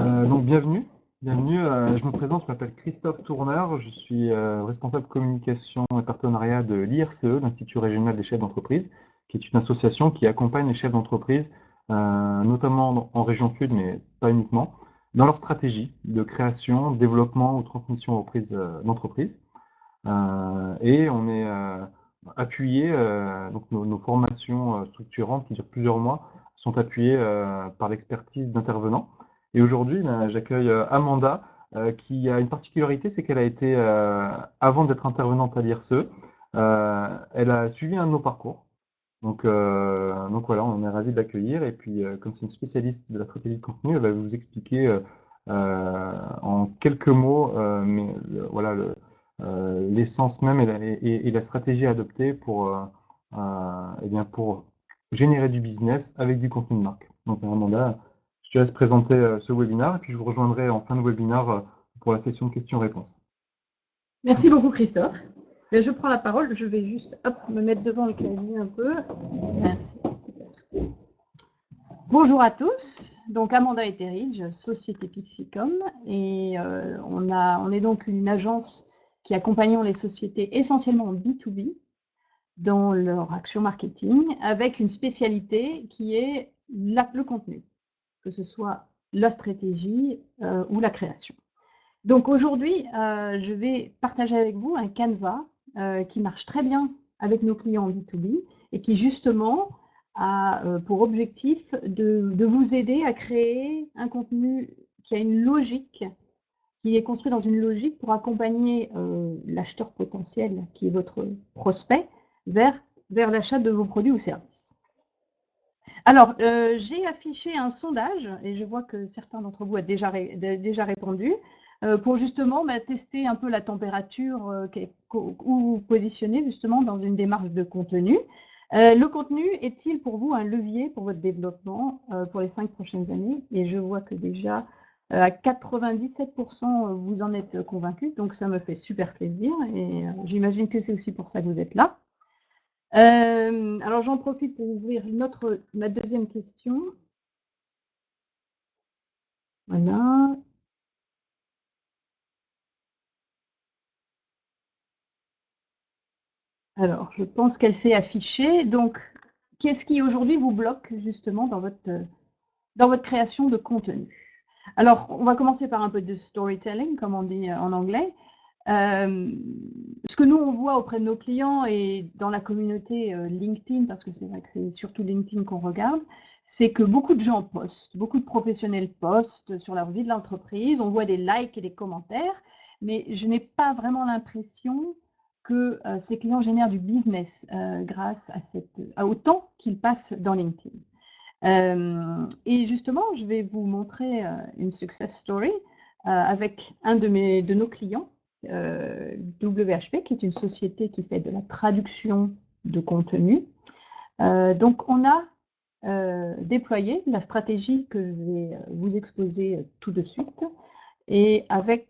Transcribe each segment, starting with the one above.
Donc bienvenue. Je me présente, je m'appelle Christophe Tourneur, je suis responsable communication et partenariat de l'IRCE, l'Institut régional des chefs d'entreprise, qui est une association qui accompagne les chefs d'entreprise, notamment en région sud, mais pas uniquement, dans leur stratégie de création, développement ou transmission aux prises d'entreprise. Et on est appuyé, donc nos formations structurantes qui durent plusieurs mois sont appuyées par l'expertise d'intervenants. Et aujourd'hui, j'accueille Amanda, qui a une particularité, c'est qu'elle a été, avant d'être intervenante à l'IRCE, elle a suivi un de nos parcours. Donc voilà, on est ravis de l'accueillir. Et puis, comme c'est une spécialiste de la stratégie de contenu, elle va vous expliquer en quelques mots, voilà, l'essence même et la stratégie à adopter pour, pour générer du business avec du contenu de marque. Donc Amanda, je te laisse présenter ce webinaire et puis je vous rejoindrai en fin de webinaire pour la session questions-réponses. Merci beaucoup Christophe. Je prends la parole, je vais juste me mettre devant le clavier un peu. Merci. Bonjour à tous, donc Amanda Etheridge, société Pixicom, et on est donc une agence qui accompagnons les sociétés essentiellement en B2B dans leur action marketing, avec une spécialité qui est le contenu, que ce soit la stratégie ou la création. Donc aujourd'hui, je vais partager avec vous un canevas qui marche très bien avec nos clients en B2B et qui justement a pour objectif de vous aider à créer un contenu qui a une logique, qui est construit dans une logique pour accompagner l'acheteur potentiel, qui est votre prospect, vers l'achat de vos produits ou services. Alors, j'ai affiché un sondage, et je vois que certains d'entre vous ont déjà répondu, pour justement tester un peu la température où vous positionnez justement dans une démarche de contenu. Le contenu est-il pour vous un levier pour votre développement pour les 5 prochaines années? Et je vois que déjà à 97% vous en êtes convaincus, donc ça me fait super plaisir et j'imagine que c'est aussi pour ça que vous êtes là. Alors j'en profite pour ouvrir ma deuxième question. Voilà. Alors, je pense qu'elle s'est affichée. Donc, qu'est-ce qui aujourd'hui vous bloque justement dans votre création de contenu? Alors, on va commencer par un peu de storytelling, comme on dit en anglais. Ce que nous, on voit auprès de nos clients et dans la communauté LinkedIn, parce que c'est vrai que c'est surtout LinkedIn qu'on regarde, c'est que beaucoup de gens postent, beaucoup de professionnels postent sur leur vie de l'entreprise, on voit des likes et des commentaires, mais je n'ai pas vraiment l'impression que ces clients génèrent du business grâce au temps qu'ils passent dans LinkedIn. Et justement, je vais vous montrer une success story avec un de nos clients, WHP, qui est une société qui fait de la traduction de contenu. Donc, on a déployé la stratégie que je vais vous exposer tout de suite. Et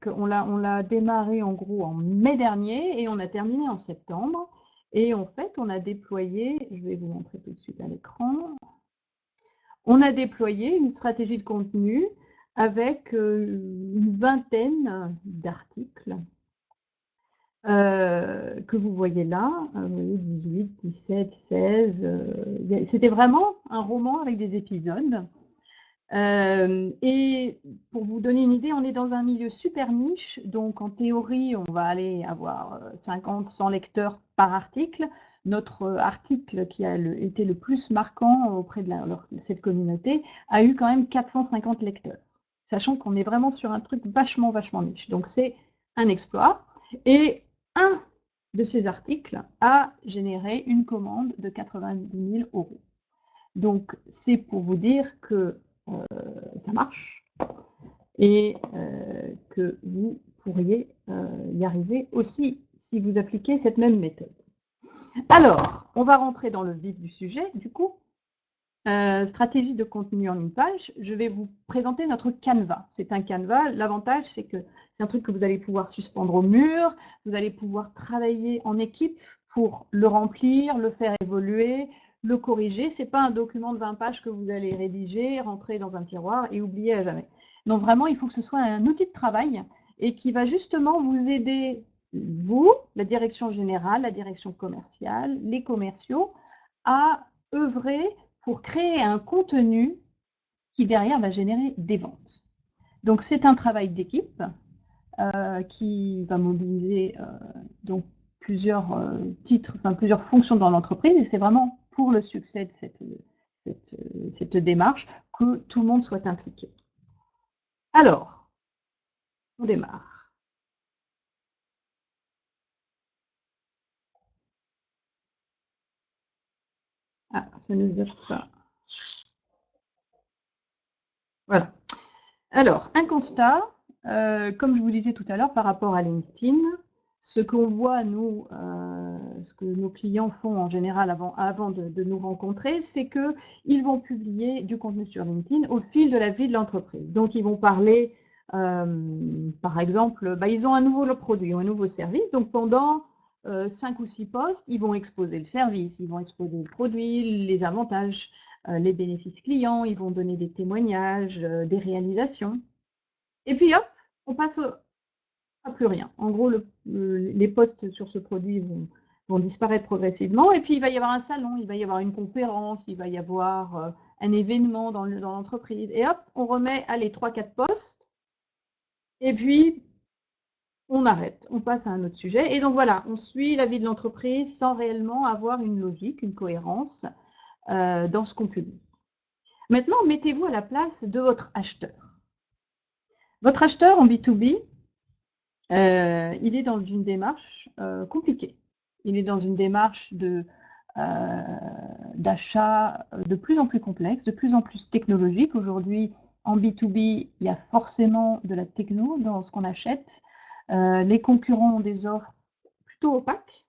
on l'a démarré en gros en mai dernier et on a terminé en septembre. Et en fait, on a déployé, je vais vous montrer tout de suite à l'écran, on a déployé une stratégie de contenu avec une vingtaine d'articles que vous voyez là, 18, 17, 16. C'était vraiment un roman avec des épisodes. Et pour vous donner une idée, on est dans un milieu super niche, donc en théorie, on va aller avoir 50, 100 lecteurs par article. Notre article qui a été le plus marquant auprès de cette communauté a eu quand même 450 lecteurs, sachant qu'on est vraiment sur un truc vachement niche. Donc c'est un exploit. Et un de ces articles a généré une commande de 90 000 €. Donc c'est pour vous dire que ça marche et que vous pourriez y arriver aussi si vous appliquez cette même méthode. Alors, on va rentrer dans le vif du sujet, du coup. Stratégie de contenu en une page, je vais vous présenter notre canevas. C'est un canevas, l'avantage c'est que c'est un truc que vous allez pouvoir suspendre au mur, vous allez pouvoir travailler en équipe pour le remplir, le faire évoluer, le corriger. Ce n'est pas un document de 20 pages que vous allez rédiger, rentrer dans un tiroir et oublier à jamais. Donc vraiment, il faut que ce soit un outil de travail et qui va justement vous aider, vous, la direction générale, la direction commerciale, les commerciaux, à œuvrer pour créer un contenu qui derrière va générer des ventes. Donc c'est un travail d'équipe qui va mobiliser donc plusieurs titres, enfin plusieurs fonctions dans l'entreprise, et c'est vraiment pour le succès de cette démarche que tout le monde soit impliqué. Alors, on démarre. Ah, ça ne nous offre pas. Voilà. Alors, un constat, comme je vous disais tout à l'heure par rapport à LinkedIn, ce qu'on voit nous, ce que nos clients font en général avant de nous rencontrer, c'est qu'ils vont publier du contenu sur LinkedIn au fil de la vie de l'entreprise. Donc ils vont parler, par exemple, ils ont un nouveau produit ou un nouveau service, donc pendant 5 ou 6 posts, ils vont exposer le service, ils vont exposer le produit, les avantages, les bénéfices clients, ils vont donner des témoignages, des réalisations. Et puis hop, on passe à plus rien. En gros, les posts sur ce produit vont disparaître progressivement, et puis il va y avoir un salon, il va y avoir une conférence, il va y avoir un événement dans l'entreprise, et hop, on remet, allez, 3-4 posts, et puis on arrête, on passe à un autre sujet. Et donc voilà, on suit la vie de l'entreprise sans réellement avoir une logique, une cohérence dans ce qu'on publie. Maintenant, mettez-vous à la place de votre acheteur. Votre acheteur en B2B, il est dans une démarche compliquée. Il est dans une démarche d'achat de plus en plus complexe, de plus en plus technologique. Aujourd'hui, en B2B, il y a forcément de la techno dans ce qu'on achète. Les concurrents ont des offres plutôt opaques.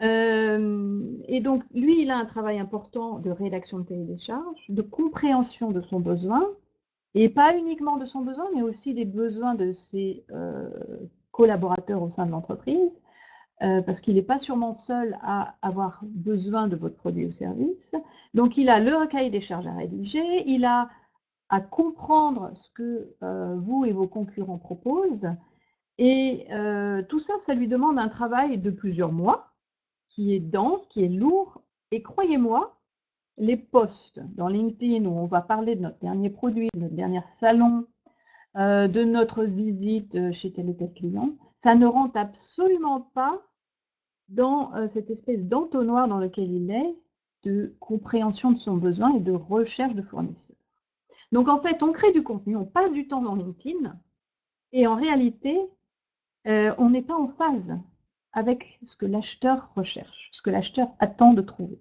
Et donc, lui, il a un travail important de rédaction de cahier des charges, de compréhension de son besoin, et pas uniquement de son besoin, mais aussi des besoins de ses collaborateurs au sein de l'entreprise, parce qu'il n'est pas sûrement seul à avoir besoin de votre produit ou service. Donc, il a le recueil des charges à rédiger, il a à comprendre ce que vous et vos concurrents proposent, et tout ça, ça lui demande un travail de plusieurs mois, qui est dense, qui est lourd, et croyez-moi, les posts dans LinkedIn où on va parler de notre dernier produit, de notre dernier salon, de notre visite chez tel ou tel client, ça ne rentre absolument pas dans cette espèce d'entonnoir dans lequel il est, de compréhension de son besoin et de recherche de fournisseurs. Donc en fait, on crée du contenu, on passe du temps dans LinkedIn, et en réalité, on n'est pas en phase avec ce que l'acheteur recherche, ce que l'acheteur attend de trouver.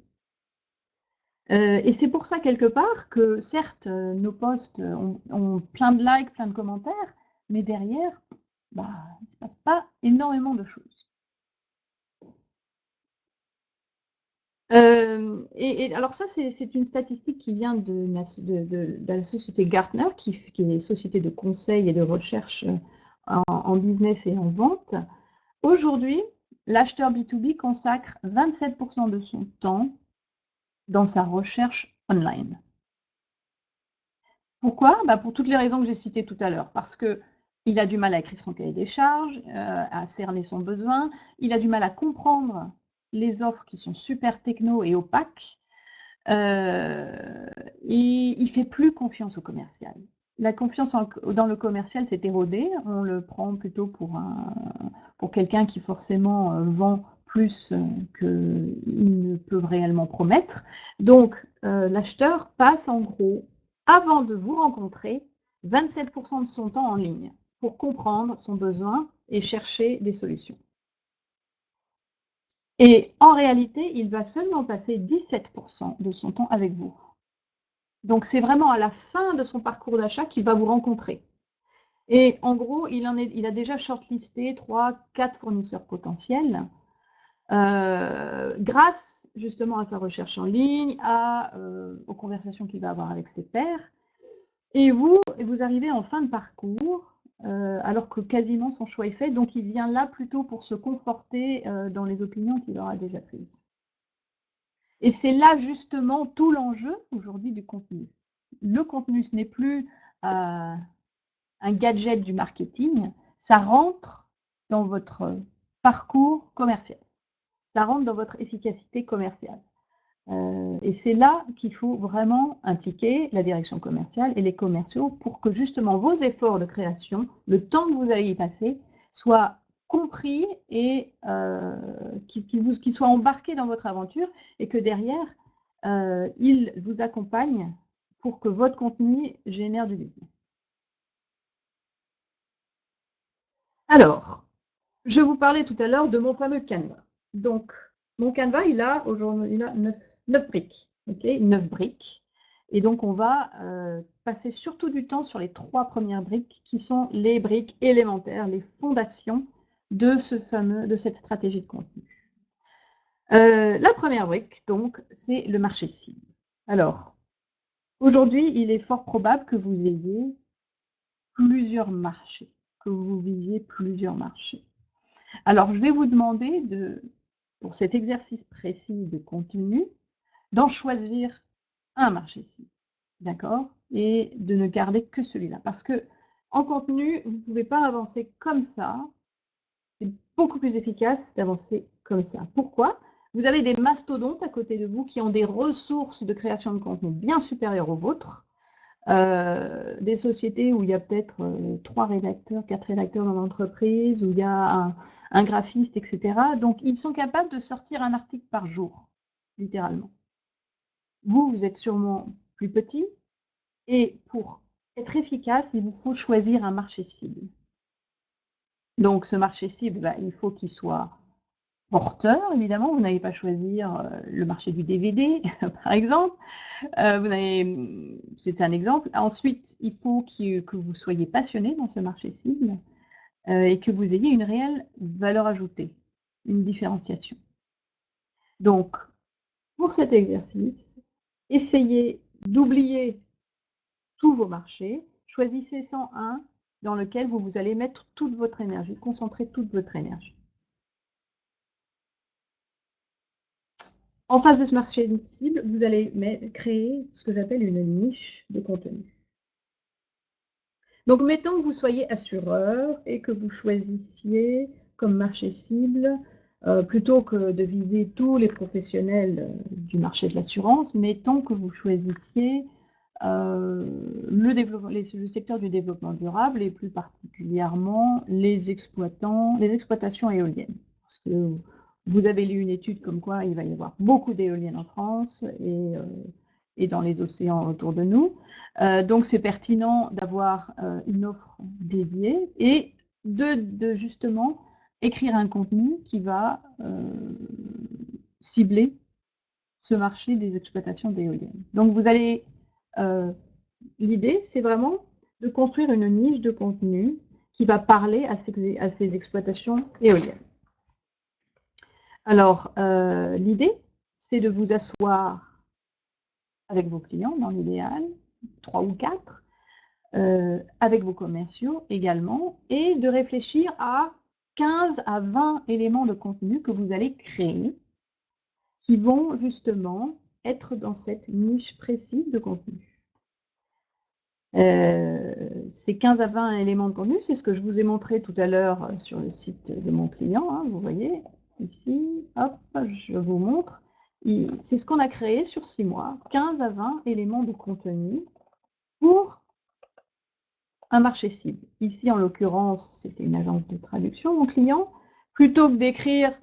Et c'est pour ça quelque part que certes, nos posts ont plein de likes, plein de commentaires, mais derrière, il ne se passe pas énormément de choses. Et alors ça, c'est une statistique qui vient de la société Gartner, qui est une société de conseil et de recherche en business et en vente. Aujourd'hui, l'acheteur B2B consacre 27% de son temps dans sa recherche online. Pourquoi? Pour toutes les raisons que j'ai citées tout à l'heure. Parce qu'il a du mal à écrire son cahier des charges, à cerner son besoin, il a du mal à comprendre les offres qui sont super techno et opaques, et il ne fait plus confiance au commercial. La confiance dans le commercial s'est érodée, on le prend plutôt pour quelqu'un qui forcément vend plus qu'il ne peut réellement promettre. Donc l'acheteur passe en gros, avant de vous rencontrer, 27% de son temps en ligne pour comprendre son besoin et chercher des solutions. Et en réalité, il va seulement passer 17% de son temps avec vous. Donc c'est vraiment à la fin de son parcours d'achat qu'il va vous rencontrer. Et en gros, il a déjà shortlisté 3-4 fournisseurs potentiels grâce justement à sa recherche en ligne, aux conversations qu'il va avoir avec ses pairs. Et vous arrivez en fin de parcours, alors que quasiment son choix est fait, donc il vient là plutôt pour se conforter dans les opinions qu'il aura déjà prises. Et c'est là justement tout l'enjeu aujourd'hui du contenu. Le contenu, ce n'est plus un gadget du marketing, ça rentre dans votre parcours commercial. Ça rentre dans votre efficacité commerciale. Et c'est là qu'il faut vraiment impliquer la direction commerciale et les commerciaux pour que justement vos efforts de création, le temps que vous allez y passer, soient compris et qu'ils soient embarqués dans votre aventure et que derrière, ils vous accompagnent pour que votre contenu génère du business. Alors, je vous parlais tout à l'heure de mon fameux Canva. Donc, mon Canva, il a aujourd'hui, il a 9 briques, OK? 9 briques et donc on va, passer surtout du temps sur les 3 premières briques qui sont les briques élémentaires, les fondations de cette stratégie de contenu. La première brique donc, c'est le marché cible. Alors, aujourd'hui, il est fort probable que vous ayez plusieurs marchés, que vous visiez plusieurs marchés. Alors, je vais vous demander pour cet exercice précis de contenu, d'en choisir un marché cible, d'accord? Et de ne garder que celui-là. Parce que en contenu, vous ne pouvez pas avancer comme ça. C'est beaucoup plus efficace d'avancer comme ça. Pourquoi? Vous avez des mastodontes à côté de vous qui ont des ressources de création de contenu bien supérieures aux vôtres. Des sociétés où il y a peut-être 3 rédacteurs, 4 rédacteurs dans l'entreprise, où il y a un graphiste, etc. Donc, ils sont capables de sortir un article par jour, littéralement. Vous, vous êtes sûrement plus petit et pour être efficace, il vous faut choisir un marché cible. Donc, ce marché cible, bah, il faut qu'il soit porteur, évidemment. Vous n'allez pas choisir le marché du DVD, par exemple. C'est un exemple. Ensuite, il faut que vous soyez passionné dans ce marché cible, et que vous ayez une réelle valeur ajoutée, une différenciation. Donc, pour cet exercice, essayez d'oublier tous vos marchés, choisissez-en un dans lequel vous allez mettre toute votre énergie, concentrer toute votre énergie. En face de ce marché cible, vous allez créer ce que j'appelle une niche de contenu. Donc mettons que vous soyez assureur et que vous choisissiez comme marché cible, plutôt que de viser tous les professionnels, du marché de l'assurance, mettons que vous choisissiez, le secteur du développement durable et plus particulièrement les exploitations éoliennes. Parce que vous avez lu une étude comme quoi il va y avoir beaucoup d'éoliennes en France et dans les océans autour de nous. Donc c'est pertinent d'avoir une offre dédiée et de justement écrire un contenu qui va cibler ce marché des exploitations d'éoliennes. Donc vous allez, l'idée c'est vraiment de construire une niche de contenu qui va parler à ces exploitations éoliennes. Alors l'idée c'est de vous asseoir avec vos clients dans l'idéal, 3 ou 4, avec vos commerciaux également, et de réfléchir à 15 à 20 éléments de contenu que vous allez créer, qui vont justement être dans cette niche précise de contenu. Ces 15 à 20 éléments de contenu, c'est ce que je vous ai montré tout à l'heure sur le site de mon client, hein, vous voyez, ici, hop, je vous montre. C'est ce qu'on a créé sur 6 mois, 15 à 20 éléments de contenu pour un marché cible. Ici, en l'occurrence, c'était une agence de traduction, mon client. Plutôt que d'écrire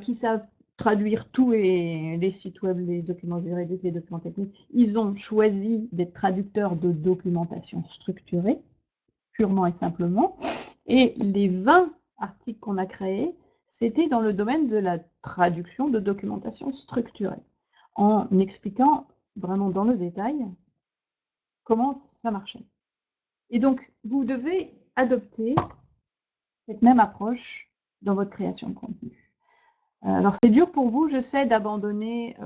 qui savent traduire tous les sites web, les documents juridiques, les documents techniques, ils ont choisi d'être traducteurs de documentation structurée, purement et simplement. Et les 20 articles qu'on a créés, c'était dans le domaine de la traduction de documentation structurée, en expliquant vraiment dans le détail comment ça marchait. Et donc, vous devez adopter cette même approche dans votre création de contenu. Alors, c'est dur pour vous, je sais, d'abandonner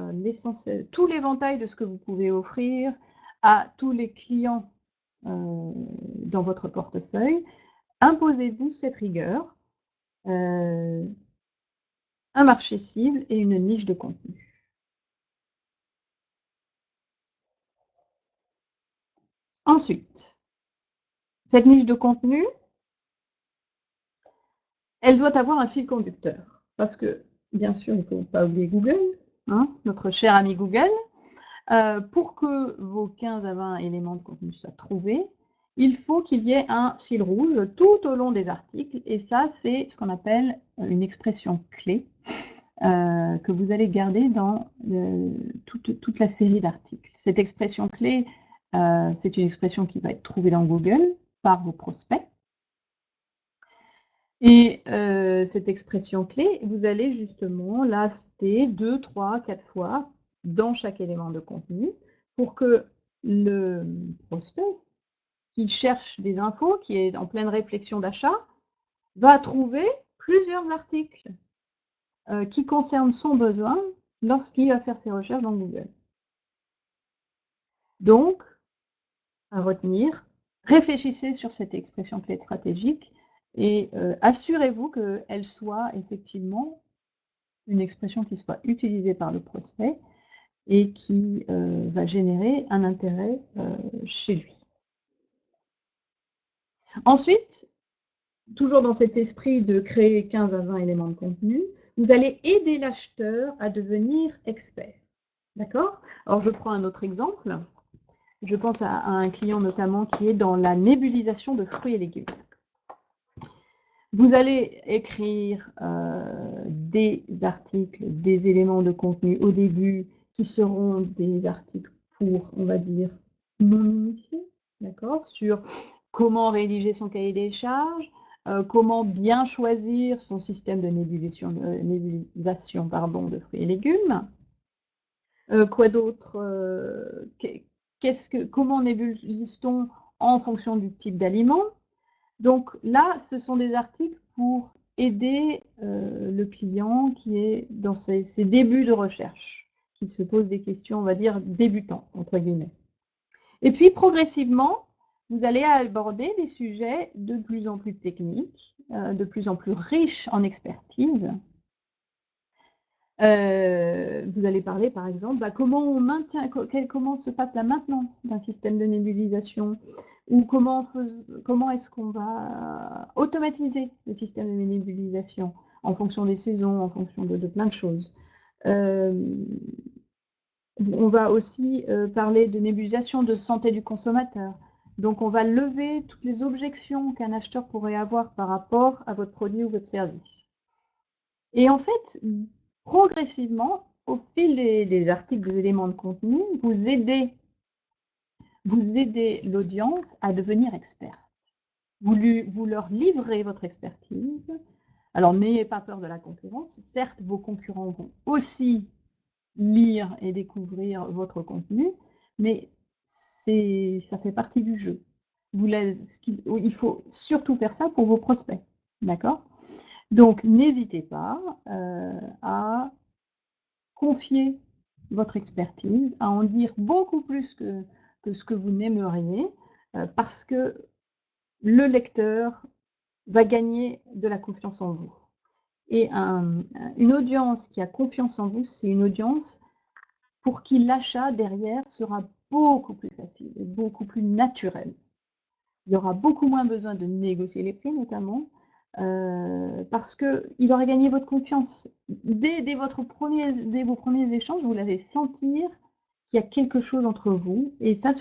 tout l'éventail de ce que vous pouvez offrir à tous les clients dans votre portefeuille. Imposez-vous cette rigueur, un marché cible et une niche de contenu. Ensuite, Cette niche de contenu, elle doit avoir un fil conducteur. Parce que, bien sûr, il ne faut pas oublier Google, hein, notre cher ami Google. Pour que vos 15 à 20 éléments de contenu soient trouvés, il faut qu'il y ait un fil rouge tout au long des articles et ça, c'est ce qu'on appelle une expression clé que vous allez garder dans toute la série d'articles. Cette expression clé, c'est une expression qui va être trouvée dans Google par vos prospects. Et cette expression clé, vous allez justement la citer 2, 3, 4 fois dans chaque élément de contenu pour que le prospect qui cherche des infos, qui est en pleine réflexion d'achat, va trouver plusieurs articles qui concernent son besoin lorsqu'il va faire ses recherches dans Google. Donc, à retenir, réfléchissez sur cette expression clé stratégique et assurez-vous qu'elle soit effectivement une expression qui soit utilisée par le prospect et qui va générer un intérêt chez lui. Ensuite, toujours dans cet esprit de créer 15 à 20 éléments de contenu, vous allez aider l'acheteur à devenir expert. D'accord? Alors je prends un autre exemple. Je pense à un client notamment qui est dans la nébulisation de fruits et légumes. Vous allez écrire des articles, des éléments de contenu au début qui seront des articles pour, on va dire, non initiés, d'accord, sur comment rédiger son cahier des charges, comment bien choisir son système de nébulisation de fruits et légumes. Quoi d'autre? Comment nébulise-t-on en fonction du type d'aliment? Donc là, ce sont des articles pour aider le client qui est dans ses débuts de recherche, qui se pose des questions, on va dire, débutantes, entre guillemets. Et puis, progressivement, vous allez aborder des sujets de plus en plus techniques, de plus en plus riches en expertise. Vous allez parler, par exemple, comment se passe la maintenance d'un système de nébulisation ou comment est-ce qu'on va automatiser le système de nébulisation en fonction des saisons, en fonction de plein de choses. On va aussi parler de nébulisation de santé du consommateur. Donc, on va lever toutes les objections qu'un acheteur pourrait avoir par rapport à votre produit ou votre service. Et en fait, progressivement, au fil des articles, des éléments de contenu, vous aidez l'audience à devenir experte. Vous leur livrez votre expertise. Alors, n'ayez pas peur de la concurrence. Certes, vos concurrents vont aussi lire et découvrir votre contenu, mais ça fait partie du jeu. Il faut surtout faire ça pour vos prospects. D'accord? Donc, n'hésitez pas à confier votre expertise, à en dire beaucoup plus que ce que vous n'aimeriez, parce que le lecteur va gagner de la confiance en vous. Et une audience qui a confiance en vous, c'est une audience pour qui l'achat derrière sera beaucoup plus facile et beaucoup plus naturel. Il y aura beaucoup moins besoin de négocier les prix notamment, parce qu'il aura gagné votre confiance. Dès vos premiers échanges, vous l'allez sentir qu'il y a quelque chose entre vous et ça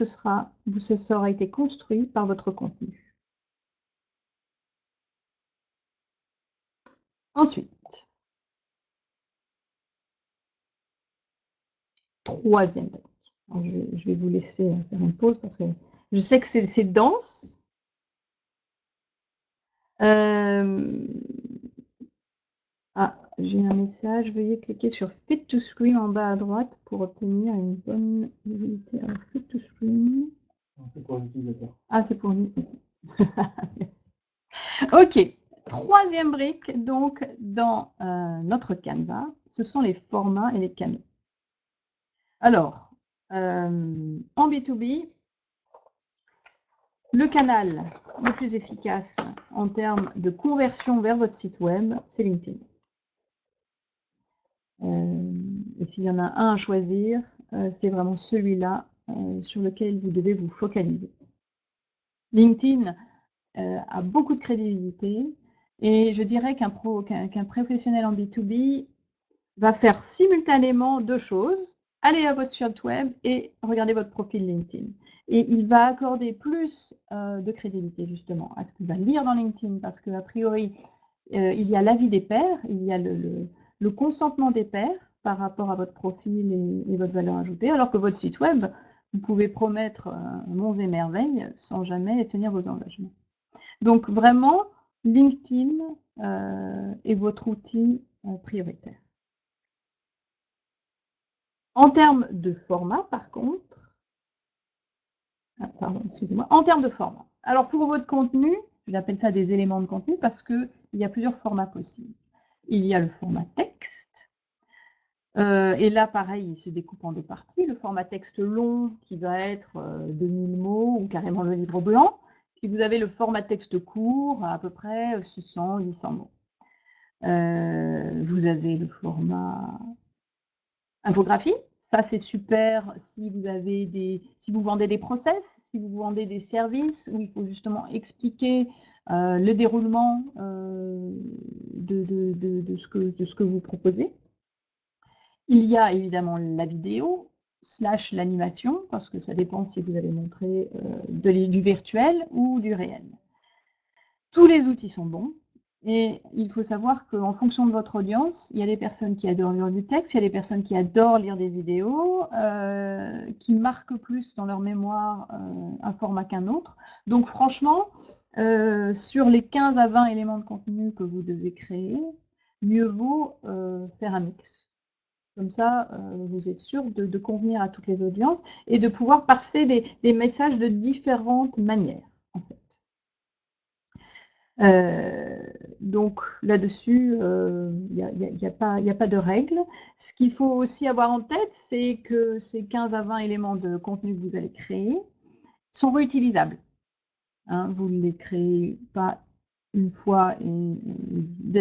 aura été construit par votre contenu. Ensuite, troisième brique. Alors je vais vous laisser faire une pause parce que je sais que c'est dense. Ah, j'ai un message. Veuillez cliquer sur Fit to Screen en bas à droite pour obtenir une bonne visibilité. Alors, Fit to Screen. C'est pour l'utilisateur. Ah, c'est pour nous. Ok. Troisième brique, donc, dans notre Canva, ce sont les formats et les canaux. Alors, en B2B, le canal le plus efficace en termes de conversion vers votre site web, c'est LinkedIn. Et s'il y en a un à choisir, c'est vraiment celui-là sur lequel vous devez vous focaliser. LinkedIn a beaucoup de crédibilité et je dirais qu'un professionnel en B2B va faire simultanément 2 choses, aller à votre site web et regarder votre profil LinkedIn. Et il va accorder plus, de crédibilité justement à ce qu'il va lire dans LinkedIn parce qu'a priori, il y a l'avis des pairs, il y a le consentement des pairs par rapport à votre profil et votre valeur ajoutée, alors que votre site web, vous pouvez promettre, monts et merveilles sans jamais tenir vos engagements. Donc vraiment, LinkedIn, est votre outil, prioritaire. En termes de format, par contre, pardon, excusez-moi. En termes de format, alors pour votre contenu, j'appelle ça des éléments de contenu parce qu'il y a plusieurs formats possibles. Il y a le format texte, et là pareil, il se découpe en 2 parties. Le format texte long qui va être, 2000 mots ou carrément le livre blanc. Puis vous avez le format texte court, à peu près 600-800 mots. Vous avez le format infographie, ça c'est super si vous vendez des process, si vous vendez des services où il faut justement expliquer, le déroulement, de ce que vous proposez. Il y a évidemment la vidéo / l'animation, parce que ça dépend si vous allez montrer, du virtuel ou du réel. Tous les outils sont bons et il faut savoir qu'en fonction de votre audience, il y a des personnes qui adorent lire du texte, il y a des personnes qui adorent lire des vidéos, qui marquent plus dans leur mémoire, un format qu'un autre. Donc franchement, sur les 15 à 20 éléments de contenu que vous devez créer, mieux vaut, faire un mix. Comme ça, vous êtes sûr de convenir à toutes les audiences et de pouvoir passer des messages de différentes manières, en fait. Donc là-dessus, il y a pas de règle. Ce qu'il faut aussi avoir en tête, c'est que ces 15 à 20 éléments de contenu que vous allez créer sont réutilisables, hein. Vous ne les créez pas une fois et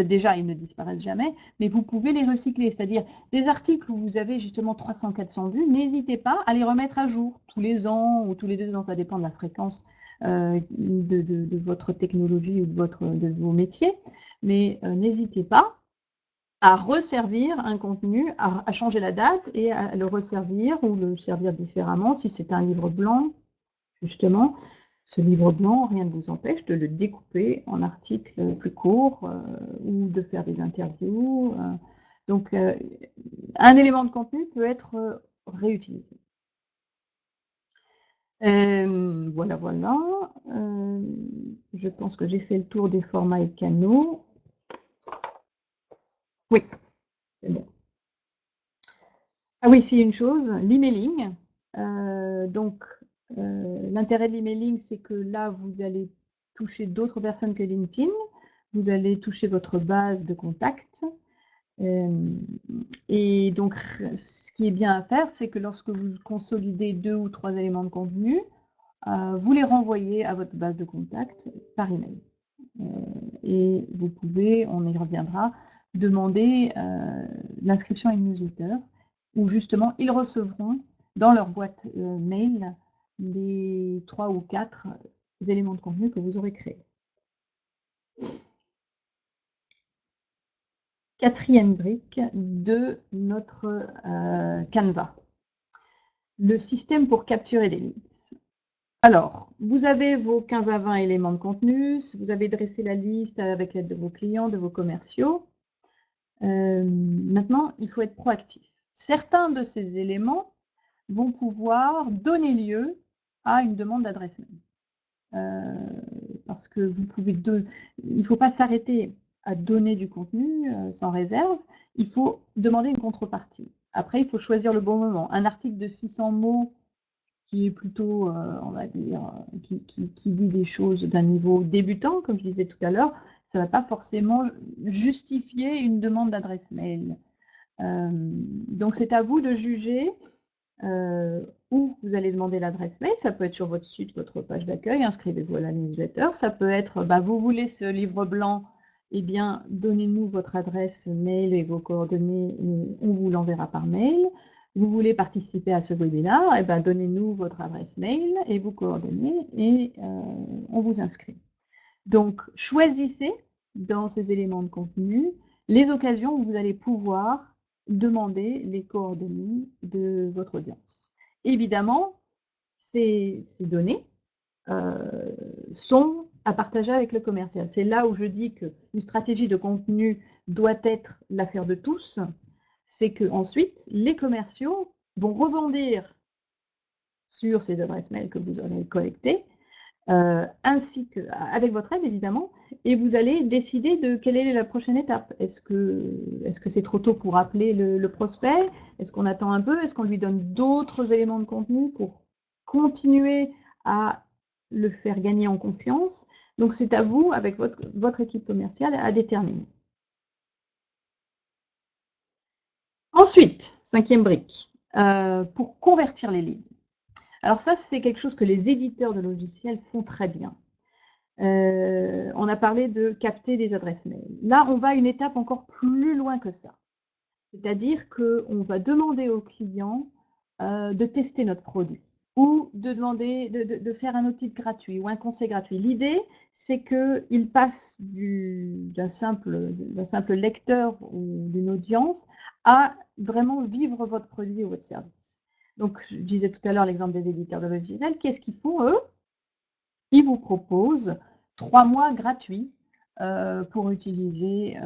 déjà ils ne disparaissent jamais, mais vous pouvez les recycler. C'est-à-dire des articles où vous avez justement 300-400 vues, n'hésitez pas à les remettre à jour tous les ans ou tous les 2 ans, ça dépend de la fréquence, de votre technologie ou de vos métiers. Mais, n'hésitez pas à resservir un contenu, à changer la date et à le resservir ou le servir différemment. Si c'est un livre blanc, justement, ce livre blanc, rien ne vous empêche de le découper en articles plus courts, ou de faire des interviews, donc un élément de contenu peut être, réutilisé. Voilà, voilà, je pense que j'ai fait le tour des formats et canaux. Oui, c'est bon. Ah oui, si, une chose, l'emailing. Donc, l'intérêt de l'emailing, c'est que là, vous allez toucher d'autres personnes que LinkedIn. Vous allez toucher votre base de contacts. Et donc, ce qui est bien à faire, c'est que lorsque vous consolidez 2 ou 3 éléments de contenu, vous les renvoyez à votre base de contacts par email. Et vous pouvez, on y reviendra, demander, l'inscription à une newsletter où justement ils recevront dans leur boîte, mail les 3 ou 4 éléments de contenu que vous aurez créés. 4e brique de notre, Canva. Le système pour capturer des leads. Alors, vous avez vos 15 à 20 éléments de contenu, vous avez dressé la liste avec l'aide de vos clients, de vos commerciaux. Maintenant, il faut être proactif. Certains de ces éléments vont pouvoir donner lieu à une demande d'adresse mail. Parce que vous pouvez il ne faut pas s'arrêter à donner du contenu, sans réserve, il faut demander une contrepartie. Après, il faut choisir le bon moment. Un article de 600 mots qui est plutôt, on va dire, qui dit des choses d'un niveau débutant, comme je disais tout à l'heure, ça ne va pas forcément justifier une demande d'adresse mail. Donc c'est à vous de juger, où vous allez demander l'adresse mail. Ça peut être sur votre site, votre page d'accueil, inscrivez-vous à la newsletter. Ça peut être, vous voulez ce livre blanc, eh bien, donnez-nous votre adresse mail et vos coordonnées et on vous l'enverra par mail. Vous voulez participer à ce webinaire, eh ben, donnez-nous votre adresse mail et vos coordonnées et on vous inscrit. Donc, choisissez dans ces éléments de contenu les occasions où vous allez pouvoir demander les coordonnées de votre audience. Évidemment, ces données sont à partager avec le commercial. C'est là où je dis qu'une stratégie de contenu doit être l'affaire de tous. C'est qu'ensuite, les commerciaux vont rebondir sur ces adresses mail que vous aurez collectées, ainsi qu'avec votre aide évidemment, et vous allez décider de quelle est la prochaine étape. Est-ce que c'est trop tôt pour appeler le prospect? Est-ce qu'on attend un peu? Est-ce qu'on lui donne d'autres éléments de contenu pour continuer à le faire gagner en confiance? Donc c'est à vous, avec votre équipe commerciale, à déterminer. Ensuite, 5e brique, pour convertir les leads. Alors ça, c'est quelque chose que les éditeurs de logiciels font très bien. On a parlé de capter des adresses mail. Là, on va une étape encore plus loin que ça. C'est-à-dire qu'on va demander au client, de tester notre produit ou de demander de faire un audit gratuit ou un conseil gratuit. L'idée, c'est qu'il passe d'un simple lecteur ou d'une audience à vraiment vivre votre produit ou votre service. Donc je disais tout à l'heure l'exemple des éditeurs de logiciels. Qu'est-ce qu'ils font eux? Ils vous proposent 3 mois gratuits, pour utiliser,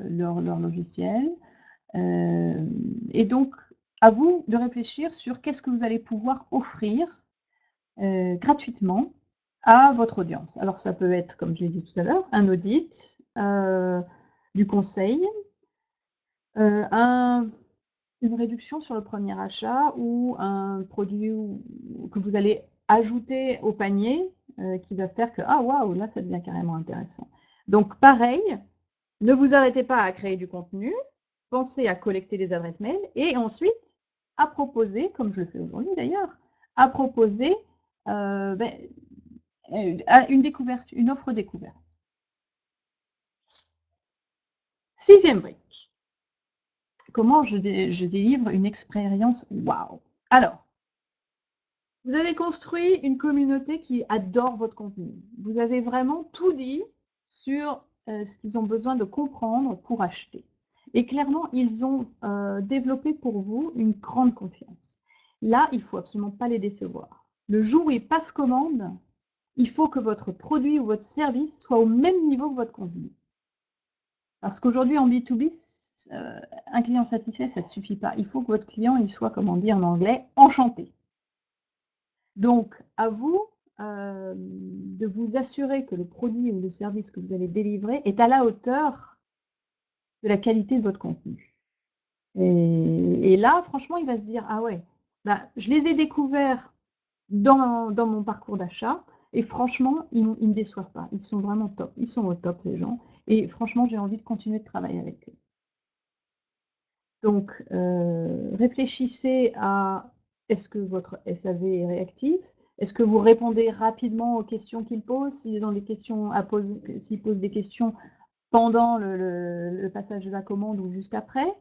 leur logiciel. Et donc, à vous de réfléchir sur qu'est-ce que vous allez pouvoir offrir, gratuitement à votre audience. Alors ça peut être, comme je l'ai dit tout à l'heure, un audit, du conseil, un une réduction sur le premier achat ou un produit que vous allez ajouter au panier, qui va faire que: «Ah waouh, là ça devient carrément intéressant». Donc pareil, ne vous arrêtez pas à créer du contenu, pensez à collecter des adresses mail et ensuite à proposer, comme je le fais aujourd'hui d'ailleurs, à proposer, beh, à une offre découverte. 6e brique, comment je délivre une expérience waouh? Alors, vous avez construit une communauté qui adore votre contenu. Vous avez vraiment tout dit sur, ce qu'ils ont besoin de comprendre pour acheter. Et clairement, ils ont, développé pour vous une grande confiance. Là, il faut absolument pas les décevoir. Le jour où ils passent commande, il faut que votre produit ou votre service soit au même niveau que votre contenu. Parce qu'aujourd'hui en B2B, un client satisfait, ça ne suffit pas. Il faut que votre client, il soit, comme on dit en anglais, enchanté. Donc, à vous, de vous assurer que le produit ou le service que vous allez délivrer est à la hauteur de la qualité de votre contenu. Et là, franchement, il va se dire: «Ah ouais, bah, je les ai découverts dans mon parcours d'achat et franchement, ils me déçoivent pas. Ils sont vraiment top. Ils sont au top ces gens et franchement, j'ai envie de continuer de travailler avec eux». Donc, réfléchissez à: est-ce que votre SAV est réactif? Est-ce que vous répondez rapidement aux questions qu'ils posent? S'ils ont des questions à poser, s'ils posent des questions pendant le passage de la commande ou juste après?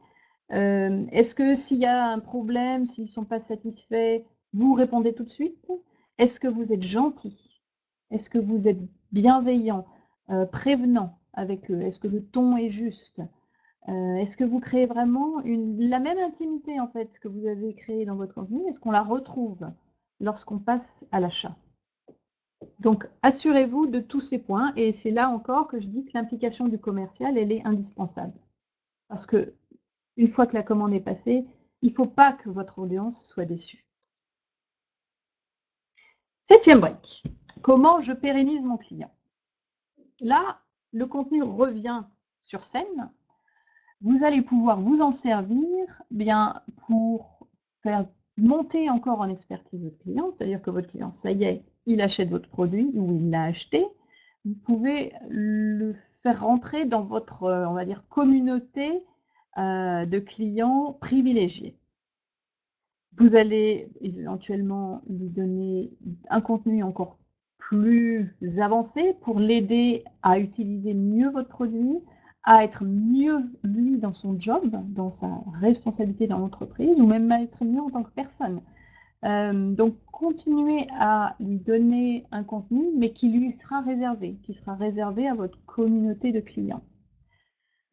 Est-ce que s'il y a un problème, s'ils ne sont pas satisfaits, vous répondez tout de suite? Est-ce que vous êtes gentil? Est-ce que vous êtes bienveillant, prévenant avec eux? Est-ce que le ton est juste? Est-ce que vous créez vraiment la même intimité, en fait, que vous avez créée dans votre contenu? Est-ce qu'on la retrouve lorsqu'on passe à l'achat? Donc assurez-vous de tous ces points et c'est là encore que je dis que l'implication du commercial, elle est indispensable. Parce qu'une fois que la commande est passée, il ne faut pas que votre audience soit déçue. 7e brique, comment je pérennise mon client? Là, le contenu revient sur scène. Vous allez pouvoir vous en servir, bien, pour faire monter encore en expertise votre client. C'est-à-dire que votre client, ça y est, il achète votre produit ou il l'a acheté. Vous pouvez le faire rentrer dans votre, on va dire, communauté, de clients privilégiés. Vous allez éventuellement lui donner un contenu encore plus avancé pour l'aider à utiliser mieux votre produit, à être mieux lui dans son job, dans sa responsabilité dans l'entreprise ou même à être mieux en tant que personne. Donc continuer à lui donner un contenu, mais qui lui sera réservé à votre communauté de clients.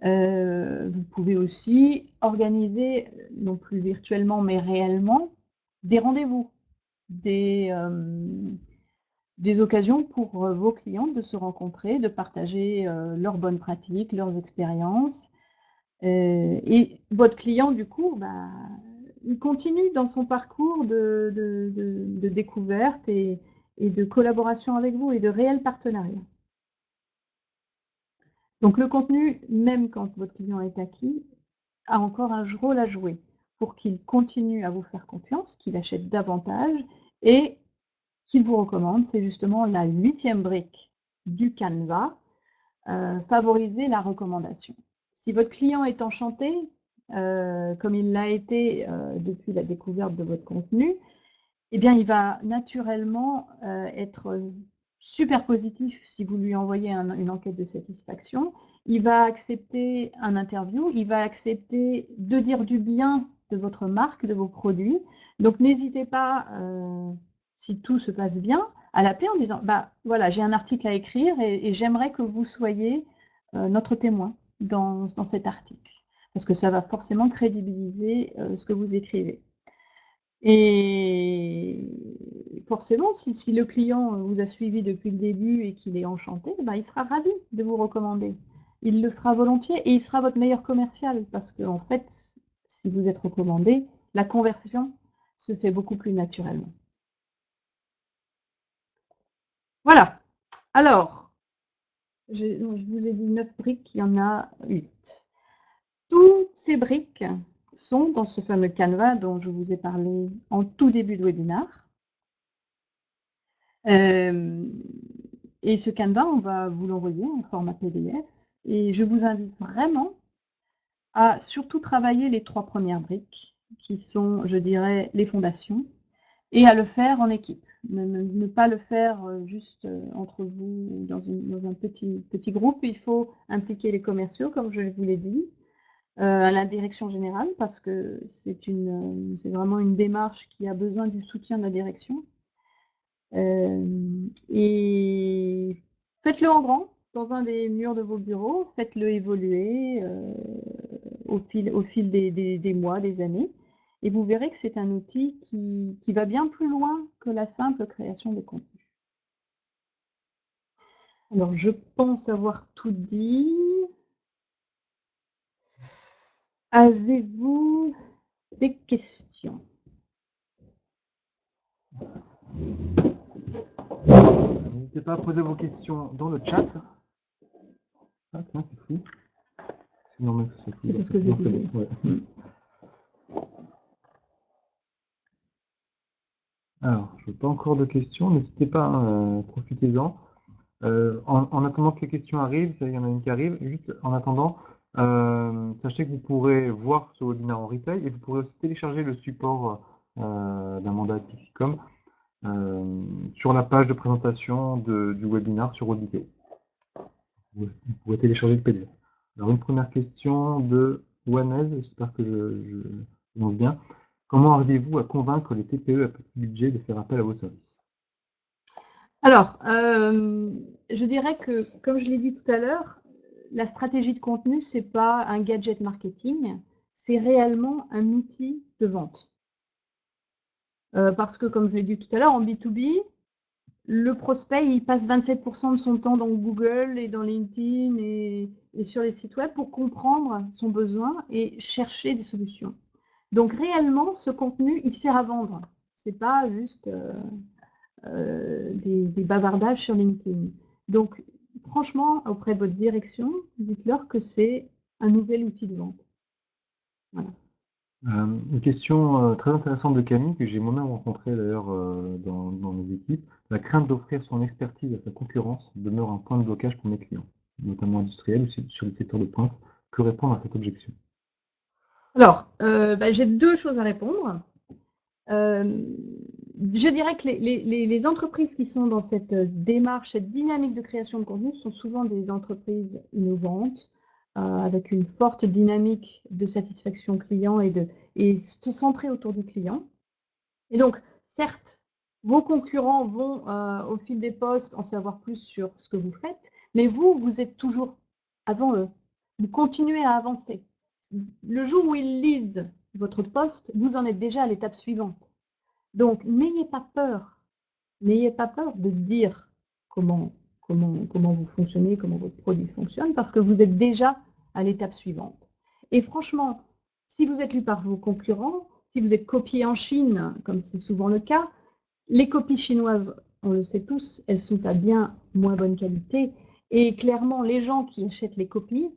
Vous pouvez aussi organiser, non plus virtuellement, mais réellement, des rendez-vous, des occasions pour, vos clients de se rencontrer, de partager, leurs bonnes pratiques, leurs expériences. Et votre client, du coup, il continue dans son parcours de découverte et de collaboration avec vous et de réels partenariats. Donc le contenu, même quand votre client est acquis, a encore un rôle à jouer pour qu'il continue à vous faire confiance, qu'il achète davantage et qu'il vous recommande. C'est justement la 8e brique du Canva, favoriser la recommandation. Si votre client est enchanté, comme il l'a été, depuis la découverte de votre contenu, eh bien, il va naturellement, être, super positif si vous lui envoyez une enquête de satisfaction. Il va accepter un interview, il va accepter de dire du bien de votre marque, de vos produits. Donc n'hésitez pas, si tout se passe bien, à l'appeler en disant: «Bah, voilà, j'ai un article à écrire et j'aimerais que vous soyez, notre témoin dans cet article». Parce que ça va forcément crédibiliser, ce que vous écrivez. Et forcément, si le client vous a suivi depuis le début et qu'il est enchanté, il sera ravi de vous recommander. Il le fera volontiers et il sera votre meilleur commercial parce qu'en fait, si vous êtes recommandé, la conversion se fait beaucoup plus naturellement. Voilà. Alors, je vous ai dit 9 briques, il y en a 8. Toutes ces briques sont dans ce fameux Canva dont je vous ai parlé en tout début de webinaire. Et ce Canva, on va vous l'envoyer en format PDF et je vous invite vraiment à surtout travailler les 3 premières briques qui sont, je dirais, les fondations et à le faire en équipe. Ne pas le faire, juste, entre vous ou dans un petit groupe. Il faut impliquer les commerciaux, comme je vous l'ai dit, la direction générale parce que c'est vraiment une démarche qui a besoin du soutien de la direction. Et faites-le en grand, dans un des murs de vos bureaux, faites-le évoluer, au fil des mois, des années et vous verrez que c'est un outil qui va bien plus loin que la simple création de contenu. Alors je pense avoir tout dit. Avez-vous des questions? N'hésitez pas à poser vos questions dans le chat. Ah tiens, c'est fou. Non, mais c'est fou. C'est parce que je disais. Bon, ouais. Alors, je n'ai pas encore de questions. N'hésitez pas, hein, profitez-en. En attendant que les questions arrivent, il y en a une qui arrive. Juste en attendant, sachez que vous pourrez voir ce webinaire en replay et vous pourrez aussi télécharger le support d'un mandat Pixicom sur la page de présentation du webinaire sur Auditeo. Vous pouvez télécharger le PDF. Alors, une première question de Wanez, j'espère que je prononce bien. Comment arrivez-vous à convaincre les TPE à petit budget de faire appel à vos services? Alors, je dirais que, comme je l'ai dit tout à l'heure, la stratégie de contenu, c'est pas un gadget marketing, c'est réellement un outil de vente. Parce que comme je l'ai dit tout à l'heure, en B2B, le prospect, il passe 27% de son temps dans Google et dans LinkedIn et sur les sites web pour comprendre son besoin et chercher des solutions. Donc réellement, ce contenu, il sert à vendre. C'est pas juste, des bavardages sur LinkedIn. Donc franchement, auprès de votre direction, dites-leur que c'est un nouvel outil de vente. Voilà. Une question très intéressante de Camille, que j'ai moi-même rencontrée d'ailleurs dans mes équipes. La crainte d'offrir son expertise à sa concurrence demeure un point de blocage pour mes clients, notamment industriels ou sur les secteurs de pointe. Que répondre à cette objection? Alors, j'ai 2 choses à répondre. Je dirais que les entreprises qui sont dans cette démarche, cette dynamique de création de contenu sont souvent des entreprises innovantes, avec une forte dynamique de satisfaction client et centrées autour du client. Et donc, certes, Vos concurrents vont, au fil des posts, en savoir plus sur ce que vous faites, mais vous, vous êtes toujours avant eux. Vous continuez à avancer. Le jour où ils lisent votre post, vous en êtes déjà à l'étape suivante. Donc n'ayez pas peur. N'ayez pas peur de dire comment vous fonctionnez, comment votre produit fonctionne, parce que vous êtes déjà à l'étape suivante. Et franchement, si vous êtes lu par vos concurrents, si vous êtes copié en Chine, comme c'est souvent le cas, les copies chinoises, on le sait tous, elles sont à bien moins bonne qualité. Et clairement, les gens qui achètent les copies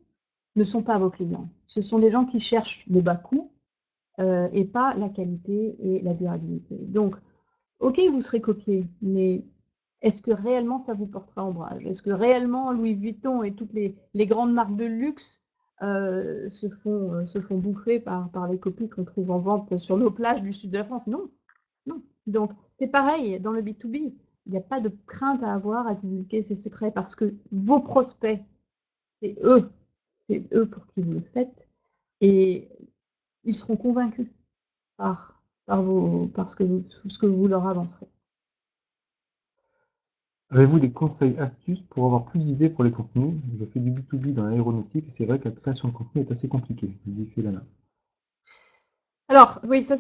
ne sont pas vos clients. Ce sont des gens qui cherchent le bas coût et pas la qualité et la durabilité. Donc, OK, vous serez copié, mais est-ce que réellement ça vous portera ombrage? Est-ce que réellement Louis Vuitton et toutes les grandes marques de luxe se font bouffer par les copies qu'on trouve en vente sur nos plages du sud de la France? Non, non. Donc c'est pareil dans le B2B. Il n'y a pas de crainte à avoir à divulguer ses secrets parce que vos prospects, c'est eux pour qui vous le faites et ils seront convaincus par ce que vous leur avancerez. Avez-vous des conseils, astuces pour avoir plus d'idées pour les contenus? Je fais du B2B dans l'aéronautique et c'est vrai que la création de contenu est assez compliquée. Je dis Philana. Alors oui, ça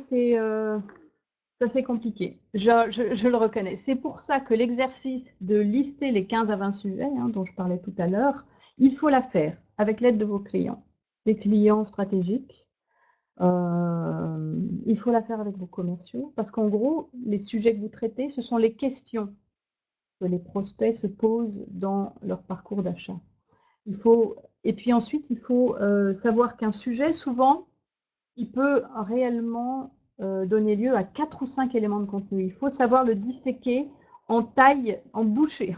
c'est compliqué. Je le reconnais. C'est pour ça que l'exercice de lister les 15 à 20 sujets, dont je parlais tout à l'heure, il faut la faire avec l'aide de vos clients. Des clients stratégiques, il faut la faire avec vos commerciaux parce qu'en gros, les sujets que vous traitez, ce sont les questions que les prospects se posent dans leur parcours d'achat. Et puis ensuite, il faut, savoir qu'un sujet, souvent, il peut réellement, donner lieu à 4 ou 5 éléments de contenu. Il faut savoir le disséquer en taille, en bouchées,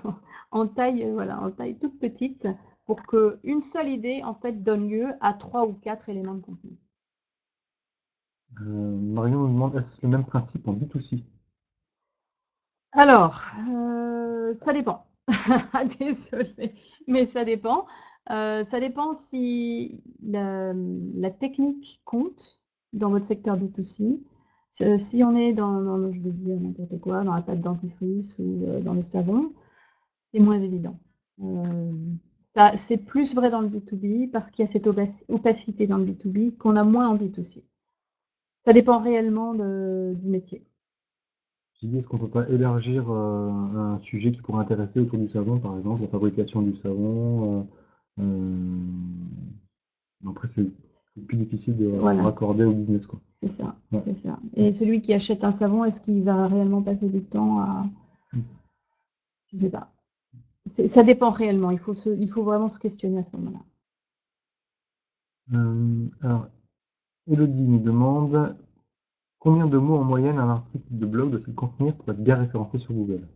en taille, voilà, en taille toute petite pour qu'une seule idée, en fait, donne lieu à 3 ou 4 éléments de contenu. Marion nous demande, est-ce le même principe en B2C? Alors, ça dépend. Désolée, mais ça dépend. Ça dépend si la technique compte dans votre secteur B2C. Si on est je vais dire n'importe quoi, dans la pâte dentifrice ou dans le savon, c'est moins évident. Ça c'est plus vrai dans le B2B parce qu'il y a cette opacité dans le B2B qu'on a moins en B2C. Ça dépend réellement du métier. J'ai dit, est-ce qu'on peut pas élargir un sujet qui pourrait intéresser autour du savon, par exemple, la fabrication du savon après, c'est plus difficile de Voilà. raccorder au business, quoi. C'est ça, Ouais. c'est ça. Et celui qui achète un savon, est-ce qu'il va réellement passer du temps à je sais pas. Ça dépend réellement, il faut vraiment se questionner à ce moment-là. Alors, Elodie nous demande combien de mots en moyenne un article de blog doit-il contenir pour être bien référencé sur Google?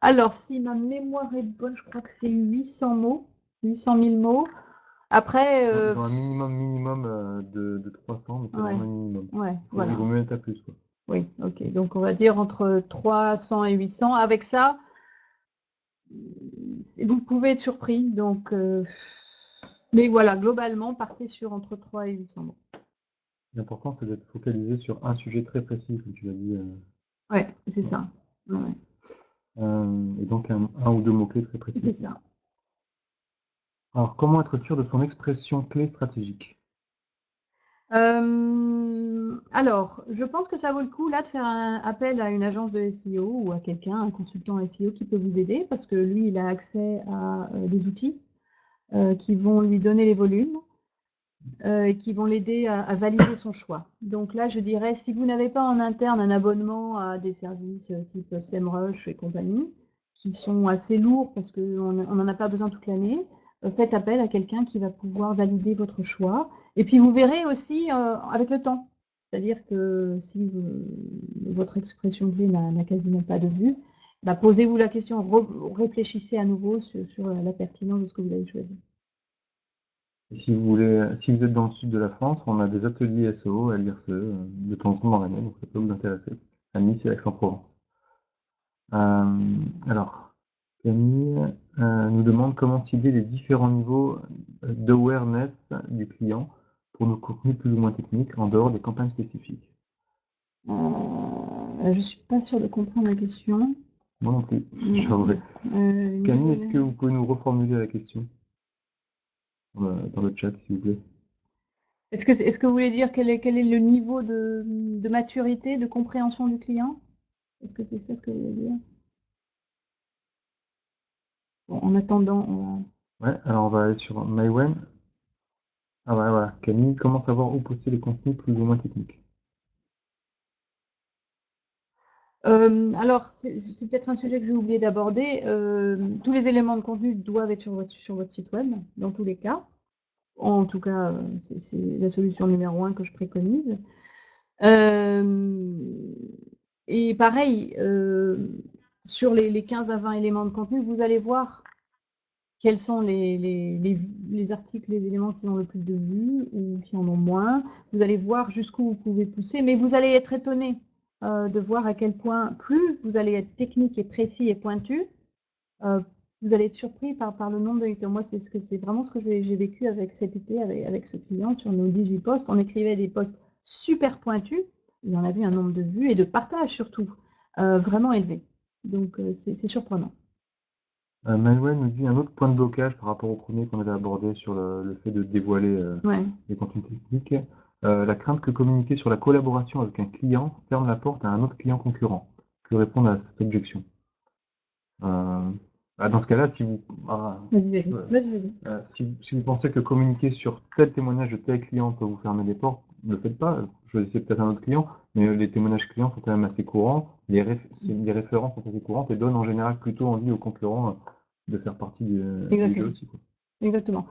Alors si ma mémoire est bonne, je crois que c'est 800 mots, 800 000 mots. Après, Ils ont un minimum de 300, mais c'est ouais, vraiment un minimum. ouais, Il voilà. vaut mieux être à plus, quoi. Oui, OK. Donc on va dire entre 300 et 800. Avec ça, vous pouvez être surpris, donc mais voilà, globalement, partez sur entre 3 et 800 mots. L'important, c'est d'être focalisé sur un sujet très précis, comme tu l'as dit. Ouais, c'est ça. Ouais, Et donc un ou deux mots-clés très précis. c'est ça. Alors, comment être sûr de son expression clé stratégique? Alors, je pense que ça vaut le coup là de faire un appel à une agence de SEO ou à quelqu'un, un consultant SEO qui peut vous aider parce que lui, il a accès à, des outils, qui vont lui donner les volumes, et qui vont l'aider à valider son choix. Donc là, je dirais, si vous n'avez pas en interne un abonnement à des services, type SEMrush et compagnie, qui sont assez lourds parce qu'on n'en a pas besoin toute l'année, faites appel à quelqu'un qui va pouvoir valider votre choix. Et puis vous verrez aussi, avec le temps. C'est-à-dire que si votre expression clé n'a quasiment pas de vue, bah, posez-vous la question, réfléchissez à nouveau sur la pertinence de ce que vous avez choisi. Et si vous êtes dans le sud de la France, on a des ateliers SEO à l'IRCE de temps en temps dans l'année, donc ça peut vous intéresser. À Nice et Aix-en-Provence. Alors, Camille nous demande comment cibler les différents niveaux d'awareness du client pour nos contenus plus ou moins techniques en dehors des campagnes spécifiques. Je suis pas sûre de comprendre la question. Moi non plus, j'avouerai. Camille, est-ce que vous pouvez nous reformuler la question dans le chat, s'il vous plaît? Est-ce que vous voulez dire quel est le niveau de maturité, de compréhension du client? Est-ce que c'est ça ce que vous voulez dire? Bon, en attendant, on va Ouais, alors on va aller sur MyWen. Ah ouais, voilà. Camille, comment savoir où poster les contenus plus ou moins techniques? alors c'est peut-être un sujet que j'ai oublié d'aborder. Tous les éléments de contenu doivent être sur votre site web, dans tous les cas. En tout cas, c'est la solution numéro 1 que je préconise. Hem et pareil, sur les 15 à 20 éléments de contenu, vous allez voir quels sont les articles, les éléments qui ont le plus de vues ou qui en ont moins. Vous allez voir jusqu'où vous pouvez pousser, mais vous allez être étonné, de voir à quel point plus vous allez être technique et précis et pointu, heu, vous allez être surpris par le nombre de lecteurs. Moi, c'est vraiment ce que j'ai vécu avec cet été avec ce client sur nos 18 posts. On écrivait des posts super pointus, il y en avait un nombre de vues et de partages surtout, vraiment élevé. Donc c'est surprenant. Manuel nous dit un autre point de blocage par rapport au premier qu'on avait abordé sur le fait de dévoiler Ouais. les contenus techniques, la crainte que communiquer sur la collaboration avec un client ferme la porte à un autre client concurrent. Que répondre à cette objection? Dans ce cas-là, si vous, Vas-y, vas-y. si vous pensez que communiquer sur tel témoignage de tel client peut vous fermer des portes, ne le faites pas. Choisissez peut-être un autre client, mais les témoignages clients sont quand même assez courants. Les références sont assez courantes et donnent en général plutôt envie aux concurrents de faire partie du jeu Exactement. aussi, quoi. Exactement.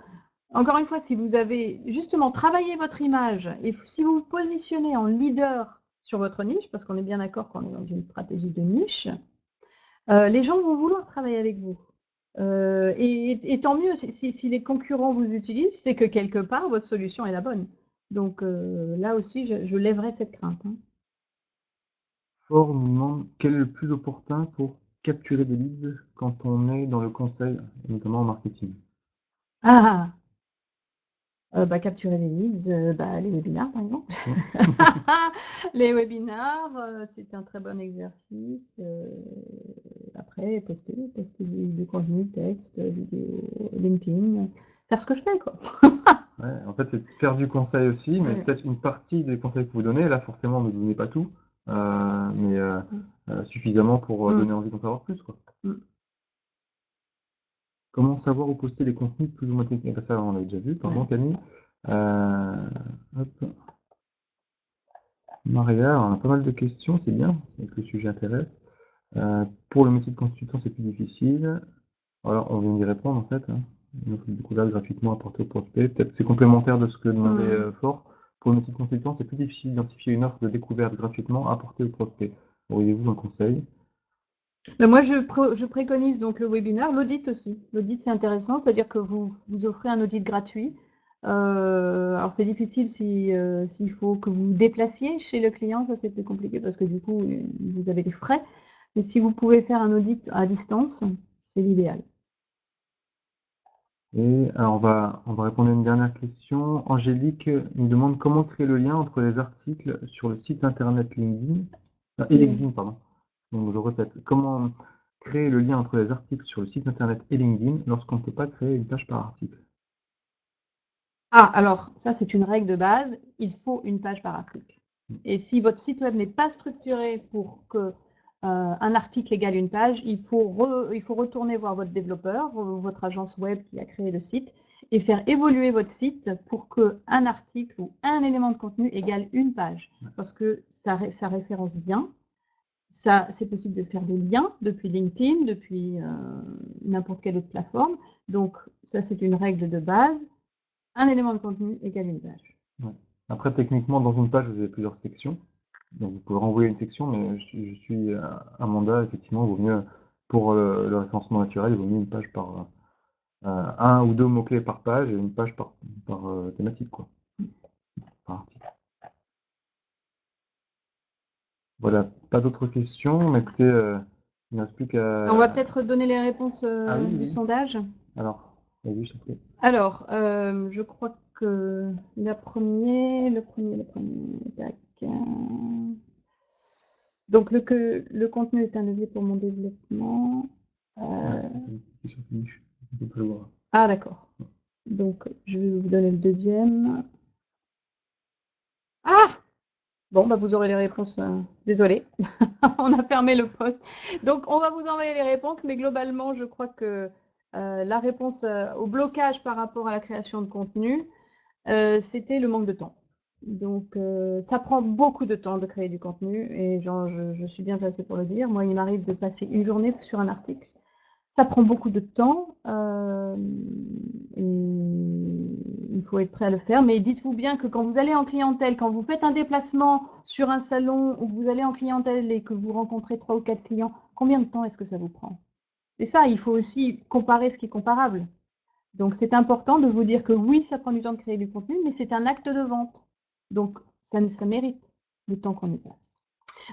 Encore une fois, si vous avez justement travaillé votre image et si vous vous positionnez en leader sur votre niche, parce qu'on est bien d'accord qu'on est dans une stratégie de niche, les gens vont vouloir travailler avec vous. Et tant mieux si les concurrents vous utilisent, c'est que quelque part votre solution est la bonne. Donc là aussi je lèverai cette crainte, hein. Fort nous demande quel est le plus opportun pour capturer des leads quand on est dans le conseil, notamment en marketing. Ah! Bah, capturer les leads, bah, les webinars par exemple. Les webinars, c'est un très bon exercice, après poster du contenu, texte, vidéo, LinkedIn, faire ce que je fais quoi. Ouais, en fait, c'est faire du conseil aussi, mais Ouais. peut-être une partie des conseils que vous donnez. Là, forcément, ne donnez pas tout, mais suffisamment pour donner envie d'en savoir plus, quoi. Mmh. Comment savoir où poster les contenus plus ou moins techniques? Ça, on l'avait déjà vu, pardon, Ouais. Camille. Hop. Maria, on a pas mal de questions, c'est bien, c'est que le sujet intéresse. Pour le métier de consultant, c'est plus difficile. Alors, on vient d'y répondre, en fait, hein. Une offre de découverte gratuitement apportée au prospect. Peut-être c'est complémentaire de ce que demandait Fort. Pour le métier de consultant, c'est plus difficile d'identifier une offre de découverte gratuitement apportée au prospect. Auriez-vous un conseil? Bah, moi je préconise donc le webinaire, l'audit aussi. L'audit c'est intéressant, c'est-à-dire que vous offrez un audit gratuit. Alors c'est difficile s'il faut que vous vous déplaciez chez le client, ça c'est plus compliqué parce que du coup, vous avez des frais. Mais si vous pouvez faire un audit à distance, c'est l'idéal. Et alors on va répondre à une dernière question. Angélique nous demande comment créer le lien entre les articles sur le site internet LinkedIn et LinkedIn, pardon. Donc je répète, comment créer le lien entre les articles sur le site internet et LinkedIn lorsqu'on ne peut pas créer une page par article? Ah, alors ça c'est une règle de base, il faut une page par article. Et si votre site web n'est pas structuré pour que, un article égale une page, il faut retourner voir votre développeur, votre agence web qui a créé le site et faire évoluer votre site pour qu'un article ou un élément de contenu égale une page. Parce que ça référence bien. Ça, c'est possible de faire des liens depuis LinkedIn, depuis, n'importe quelle autre plateforme. Donc ça, c'est une règle de base. Un élément de contenu égale une page. Ouais. Après, techniquement, dans une page, vous avez plusieurs sections. Donc, vous pouvez renvoyer une section, mais je suis un mandat, effectivement, il vaut mieux, pour le référencement naturel, il vaut mieux une page par un ou deux mots-clés par page et une page par thématique, quoi. Par article. Voilà, pas d'autres questions, mais écoutez, il ne reste plus On va qu'à... peut-être donner les réponses Ah oui, du oui. sondage. Alors, vas-y, je t'en prie. Alors, je crois que le premier, tac, Donc le contenu est un levier pour mon développement. C'est sur Finish, on peut le voir. Ah d'accord. Donc je vais vous donner le deuxième. Ah! Bon, bah, vous aurez les réponses, désolée, on a fermé le post. Donc on va vous envoyer les réponses, mais globalement, je crois que, la réponse, au blocage par rapport à la création de contenu, c'était le manque de temps. Donc ça prend beaucoup de temps de créer du contenu et genre je suis bien placée pour le dire. Moi, il m'arrive de passer une journée sur un article. Ça prend beaucoup de temps, et il faut être prêt à le faire. Mais dites-vous bien que quand vous allez en clientèle, quand vous faites un déplacement sur un salon ou que vous allez en clientèle et que vous rencontrez 3 ou 4 clients, combien de temps est-ce que ça vous prend? C'est ça, il faut aussi comparer ce qui est comparable. Donc c'est important de vous dire que oui, ça prend du temps de créer du contenu, mais c'est un acte de vente. Donc ça mérite le temps qu'on y passe.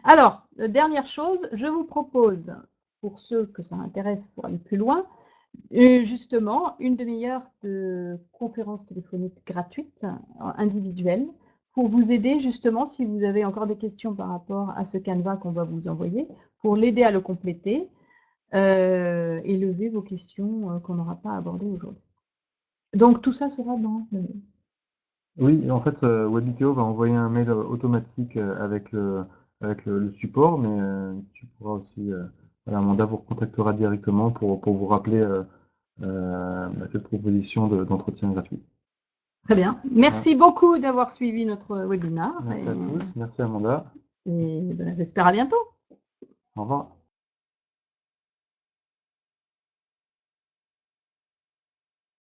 Alors, dernière chose, je vous propose, pour ceux que ça intéresse pour aller plus loin, justement une demi-heure de conférence téléphonique gratuite, individuelle, pour vous aider justement si vous avez encore des questions par rapport à ce canevas qu'on va vous envoyer, pour l'aider à le compléter, et lever vos questions, qu'on n'aura pas abordées aujourd'hui. Donc tout ça sera dans le mail. Oui, en fait, Webiteo va envoyer un mail automatique avec le support, mais tu pourras aussi, voilà, Amanda vous recontactera directement pour vous rappeler cette proposition d'entretien gratuit. Très bien. Merci beaucoup d'avoir suivi notre webinaire. Merci à tous, merci Amanda. Et ben, j'espère à bientôt. Au revoir.